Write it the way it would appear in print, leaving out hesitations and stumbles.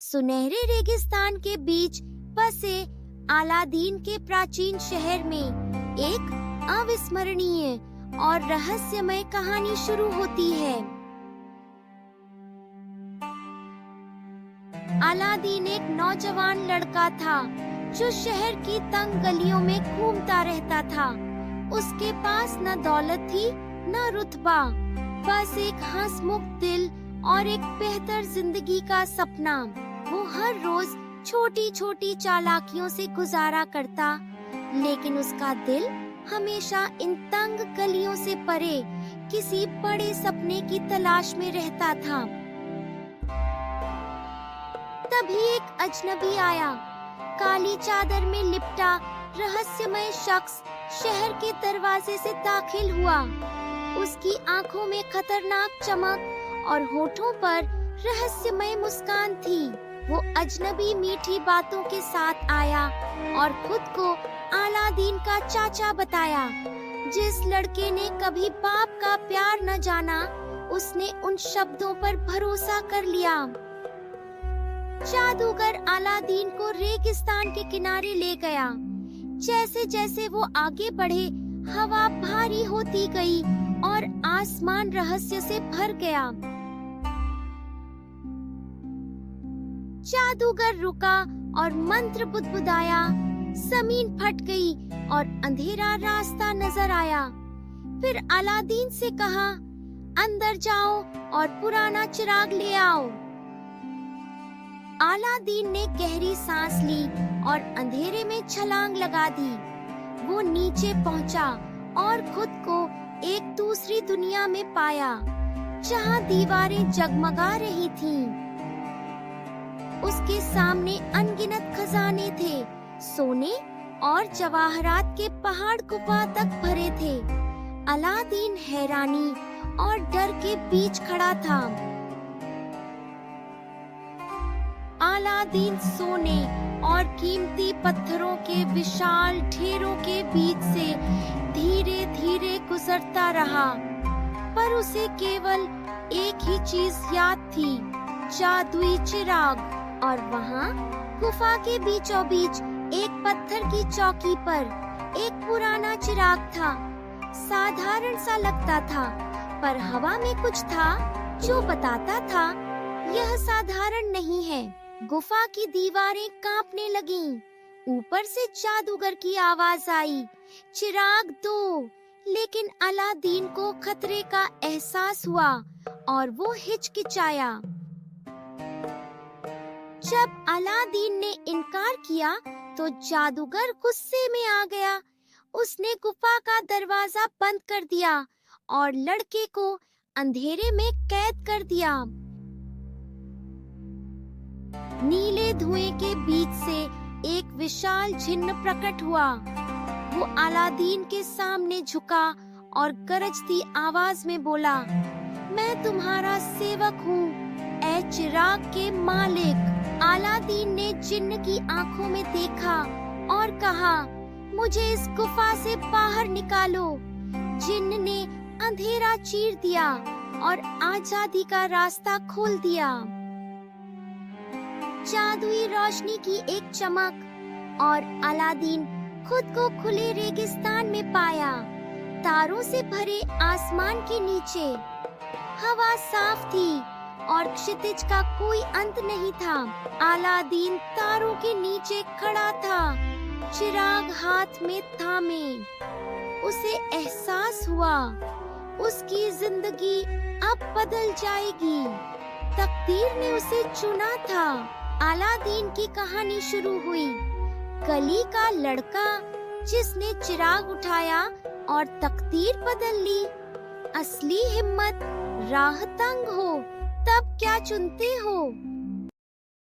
सुनहरे रेगिस्तान के बीच बसे अलादीन के प्राचीन शहर में एक अविस्मरणीय और रहस्यमय कहानी शुरू होती है। अलादीन एक नौजवान लड़का था जो शहर की तंग गलियों में घूमता रहता था। उसके पास न दौलत थी न रुतबा, बस एक हंसमुख दिल और एक बेहतर जिंदगी का सपना। वो हर रोज छोटी छोटी चालाकियों से गुजारा करता, लेकिन उसका दिल हमेशा इन तंग गलियों से परे किसी बड़े सपने की तलाश में रहता था। तभी एक अजनबी आया। काली चादर में लिपटा रहस्यमय शख्स शहर के दरवाजे से दाखिल हुआ। उसकी आंखों में खतरनाक चमक और होठों पर रहस्यमय मुस्कान थी। वो अजनबी मीठी बातों के साथ आया और खुद को अलादीन का चाचा बताया। जिस लड़के ने कभी बाप का प्यार न जाना, उसने उन शब्दों पर भरोसा कर लिया। जादूगर अलादीन को रेगिस्तान के किनारे ले गया। जैसे जैसे वो आगे बढ़े, हवा भारी होती गई और आसमान रहस्य से भर गया। जादूगर रुका और मंत्र बुदबुदाया। जमीन फट गई और अंधेरा रास्ता नजर आया। फिर अलादीन से कहा, अंदर जाओ और पुराना चिराग ले आओ। अलादीन ने गहरी सांस ली और अंधेरे में छलांग लगा दी। वो नीचे पहुंचा और खुद को एक दूसरी दुनिया में पाया, जहां दीवारें जगमगा रही थीं। उसके सामने अनगिनत खजाने थे, सोने और जवाहरात के पहाड़ गुफा तक भरे थे। अलादीन हैरानी और डर के बीच खड़ा था। अलादीन सोने और कीमती पत्थरों के विशाल ढेरों के बीच से धीरे धीरे गुजरता रहा, पर उसे केवल एक ही चीज याद थी, जादुई चिराग। और वहाँ गुफा के बीचों बीच एक पत्थर की चौकी पर एक पुराना चिराग था। साधारण सा लगता था, पर हवा में कुछ था जो बताता था यह साधारण नहीं है। गुफा की दीवारें कांपने लगीं। ऊपर से जादूगर की आवाज आई, चिराग दो। लेकिन अलादीन को खतरे का एहसास हुआ और वो हिचकिचाया। जब अलादीन ने इनकार किया तो जादूगर गुस्से में आ गया। उसने गुफा का दरवाजा बंद कर दिया और लड़के को अंधेरे में कैद कर दिया। नीले धुएं के बीच से एक विशाल चिन्ह प्रकट हुआ। वो अलादीन के सामने झुका और गरजती आवाज में बोला, मैं तुम्हारा सेवक हूँ, ऐ चिराग के मालिक। अलादीन ने जिन्न की आंखों में देखा और कहा, मुझे इस गुफा से बाहर निकालो। जिन्न ने अंधेरा चीर दिया और आजादी का रास्ता खोल दिया। जादुई रोशनी की एक चमक और अलादीन खुद को खुले रेगिस्तान में पाया, तारों से भरे आसमान के नीचे। हवा साफ थी और क्षितिज का कोई अंत नहीं था। अलादीन तारों के नीचे खड़ा था, चिराग हाथ में थामे। उसे एहसास हुआ उसकी जिंदगी अब बदल जाएगी। तकदीर ने उसे चुना था। अलादीन की कहानी शुरू हुई। गली का लड़का जिसने चिराग उठाया और तकदीर बदल ली। असली हिम्मत राह तंग हो तब क्या चुनते हो।